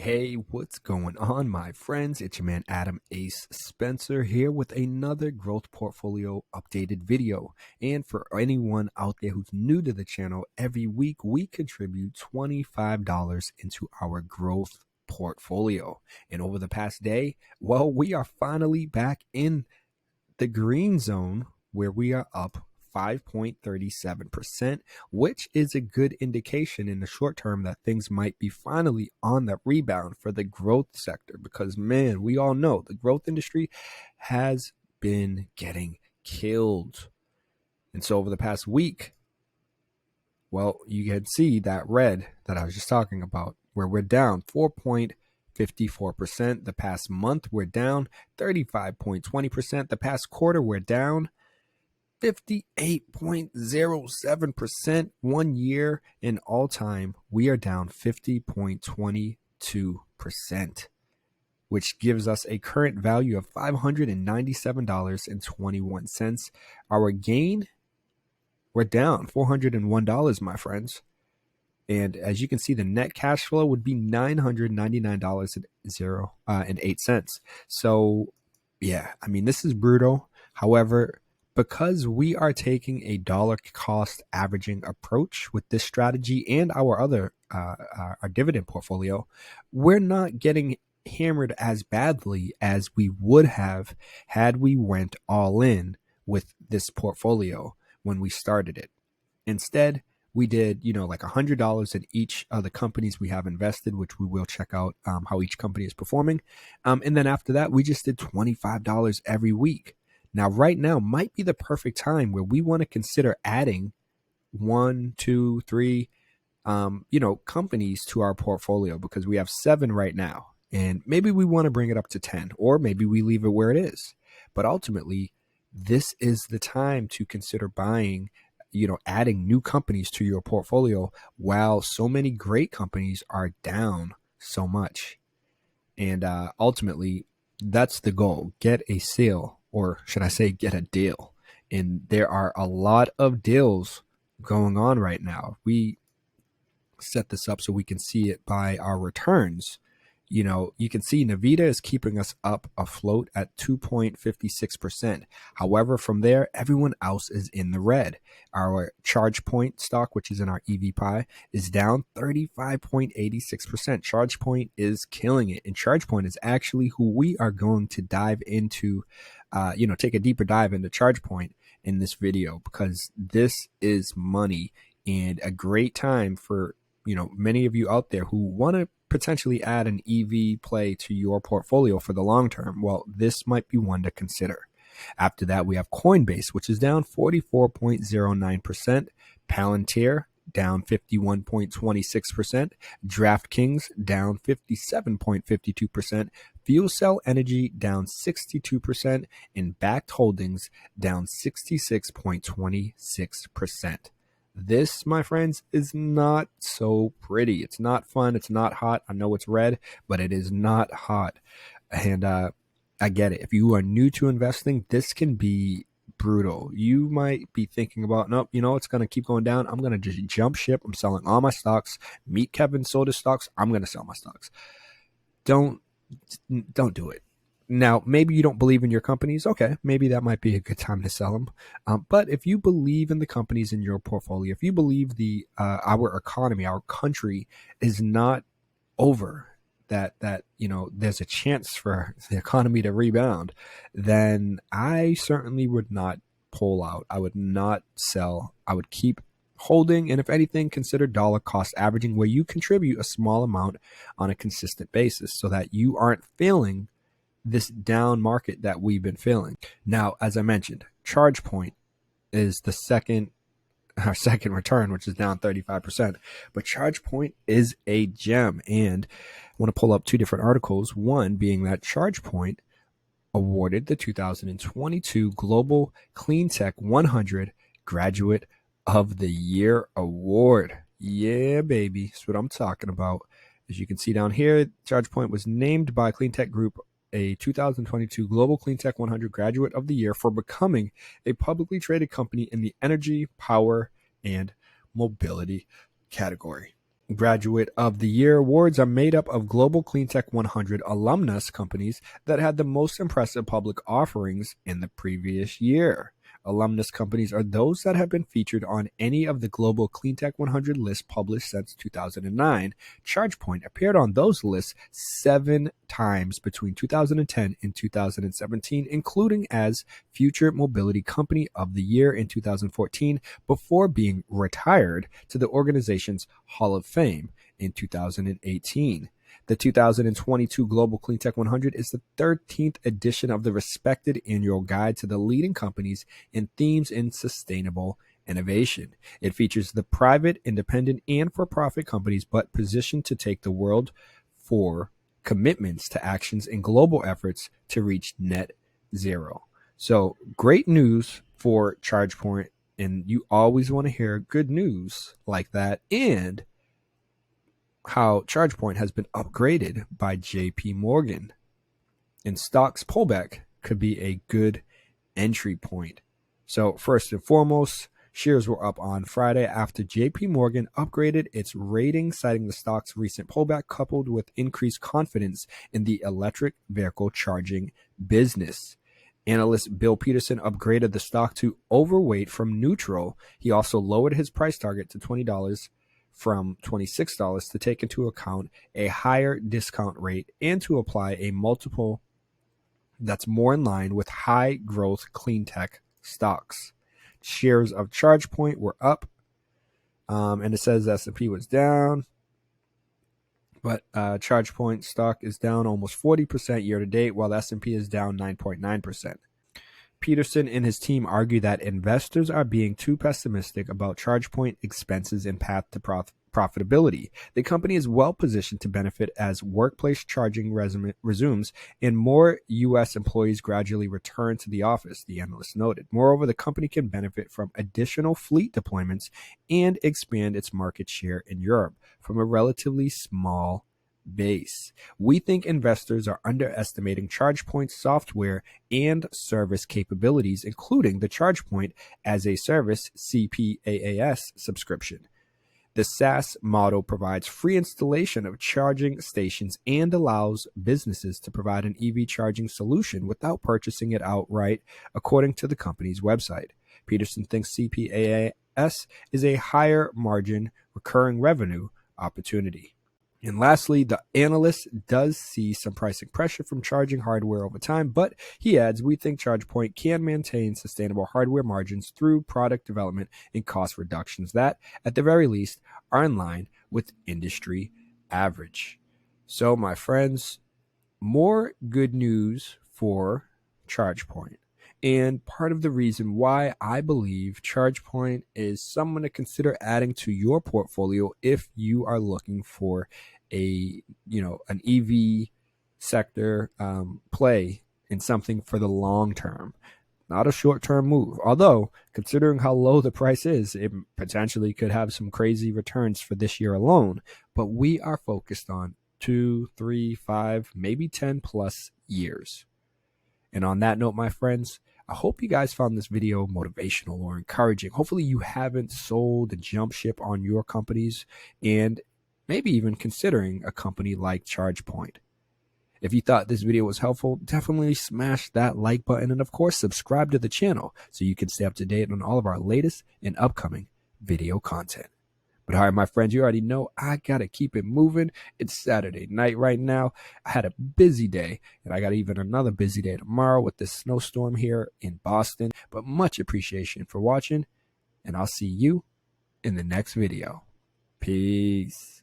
Hey, what's going on, my friends? It's your man Adam Ace Spencer here with another growth portfolio updated video. And for anyone out there who's new to the channel, every week we contribute $25 into our growth portfolio. And over the past day, well, we are finally back in the green zone where we are up 5.37%, which is a good indication in the short term that things might be finally on the rebound for the growth sector, because man, we all know the growth industry has been getting killed. And so over the past week, well, you can see that red that I was just talking about, where we're down 4.54%. The past month, we're down 35.20%. The past quarter, we're down 58.07%. 1 year in all time, we are down 50.22%, which gives us a current value of $597.21. Our gain, we're down $401, my friends. And as you can see, the net cash flow would be $999.08. So yeah, I mean, this is brutal. However, because we are taking a dollar cost averaging approach with this strategy and our other our dividend portfolio, we're not getting hammered as badly as we would have had we went all in with this portfolio when we started it. Instead, we did, like $100 in each of the companies we have invested, which we will check out how each company is performing. And then after that, we just did $25 every week. Now, right now might be the perfect time where we want to consider adding 1, 2, 3, companies to our portfolio, because we have 7 right now. And maybe we want to bring it up to 10, or maybe we leave it where it is. But ultimately, this is the time to consider buying, adding new companies to your portfolio while so many great companies are down so much. And ultimately, that's the goal. Get a sale, or should I say get a deal. And there are a lot of deals going on right now. We set this up so we can see it by our returns. You can see Nvidia is keeping us up afloat at 2.56%. However, from there, everyone else is in the red. Our ChargePoint stock, which is in our EV pie, is down 35.86%. ChargePoint is killing it. And ChargePoint is actually who we are going to dive into, take a deeper dive into ChargePoint in this video, because this is money and a great time for, many of you out there who want to potentially add an EV play to your portfolio for the long term. Well, this might be one to consider. After that, we have Coinbase, which is down 44.09%. Palantir down 51.26%. DraftKings down 57.52%. Fuel Cell Energy down 62%. And Backed Holdings down 66.26%. This, my friends, is not so pretty. It's not fun. It's not hot. I know it's red, but it is not hot. And I get it. If you are new to investing, this can be brutal. You might be thinking about, nope, it's going to keep going down. I'm going to just jump ship. I'm selling all my stocks. Meet Kevin sold his stocks. I'm going to sell my stocks. Don't do it. Now, maybe you don't believe in your companies. Okay, maybe that might be a good time to sell them. But if you believe in the companies in your portfolio, if you believe our economy, our country is not over, that there's a chance for the economy to rebound, then I certainly would not pull out. I would not sell. I would keep holding, and if anything, consider dollar cost averaging, where you contribute a small amount on a consistent basis so that you aren't failing this down market that we've been feeling. Now, as I mentioned, ChargePoint is our second return, which is down 35%. But ChargePoint is a gem. And I want to pull up 2 different articles. One being that ChargePoint awarded the 2022 Global Cleantech 100 Graduate of the Year Award. Yeah, baby. That's what I'm talking about. As you can see down here, ChargePoint was named by Cleantech Group a 2022 Global Cleantech 100 Graduate of the Year for becoming a publicly traded company in the energy, power, and mobility category. Graduate of the Year awards are made up of Global Cleantech 100 alumnus companies that had the most impressive public offerings in the previous year. Alumnus companies are those that have been featured on any of the Global Cleantech 100 lists published since 2009. ChargePoint appeared on those lists 7 times between 2010 and 2017, including as Future Mobility Company of the Year in 2014, before being retired to the organization's Hall of Fame in 2018. The 2022 Global Cleantech 100 is the 13th edition of the respected annual guide to the leading companies and themes in sustainable innovation. It features the private, independent, and for-profit companies, but positioned to take the world for commitments to actions and global efforts to reach net zero. So great news for ChargePoint, and you always want to hear good news like that, and how ChargePoint has been upgraded by JP Morgan, and stocks pullback could be a good entry point. So first and foremost, shares were up on Friday after JP Morgan upgraded its rating, citing the stock's recent pullback coupled with increased confidence in the electric vehicle charging business. Analyst Bill Peterson upgraded the stock to overweight from neutral. He also lowered his price target to $20 from $26 to take into account a higher discount rate and to apply a multiple that's more in line with high growth clean tech stocks. Shares of ChargePoint were up, and it says S&P was down, but ChargePoint stock is down almost 40% year to date, while the S&P is down 9.9%. Peterson and his team argue that investors are being too pessimistic about ChargePoint expenses and path to profitability. The company is well positioned to benefit as workplace charging resumes and more U.S. employees gradually return to the office, the analyst noted. Moreover, the company can benefit from additional fleet deployments and expand its market share in Europe from a relatively small base. We think investors are underestimating ChargePoint's software and service capabilities, including the ChargePoint as a service CPaaS subscription. The SaaS model provides free installation of charging stations and allows businesses to provide an EV charging solution without purchasing it outright, according to the company's website. Peterson thinks CPaaS is a higher margin recurring revenue opportunity. And lastly, the analyst does see some pricing pressure from charging hardware over time, but he adds, we think ChargePoint can maintain sustainable hardware margins through product development and cost reductions that, at the very least, are in line with industry average. So, my friends, more good news for ChargePoint. And part of the reason why I believe ChargePoint is someone to consider adding to your portfolio if you are looking for an EV sector play in something for the long term, not a short-term move. Although, considering how low the price is, it potentially could have some crazy returns for this year alone. But we are focused on 2, 3, 5, maybe 10 plus years. And on that note, my friends, I hope you guys found this video motivational or encouraging. Hopefully you haven't sold and jump ship on your companies and maybe even considering a company like ChargePoint. If you thought this video was helpful, definitely smash that like button and of course subscribe to the channel so you can stay up to date on all of our latest and upcoming video content. But all right, my friends, you already know I got to keep it moving. It's Saturday night right now. I had a busy day, and I got even another busy day tomorrow with this snowstorm here in Boston. But much appreciation for watching, and I'll see you in the next video. Peace.